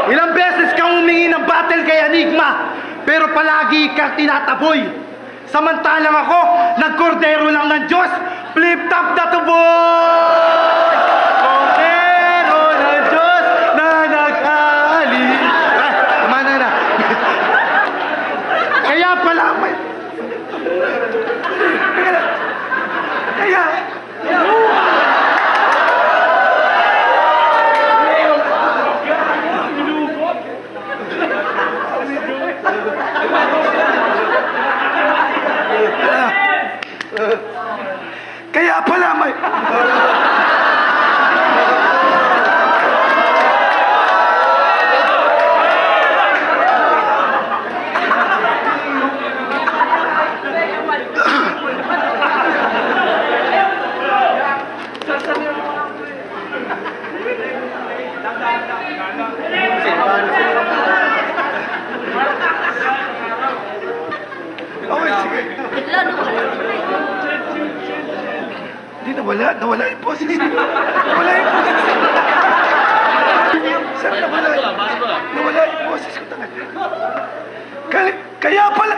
Ilang beses kang humingi ng battle kay Enigma, pero palagi kang tinataboy. Samantalang ako, nagkordero lang ng Diyos, flip-top na to, boy! Kordero ng Diyos na nag-ali. Tama na. Kaya pala, Kaya... Kaya pala may... Okay, sige. Hindi, nawala yung boses. Nawala yung boses. Saan nawala yung boses ko talaga. Kaya pala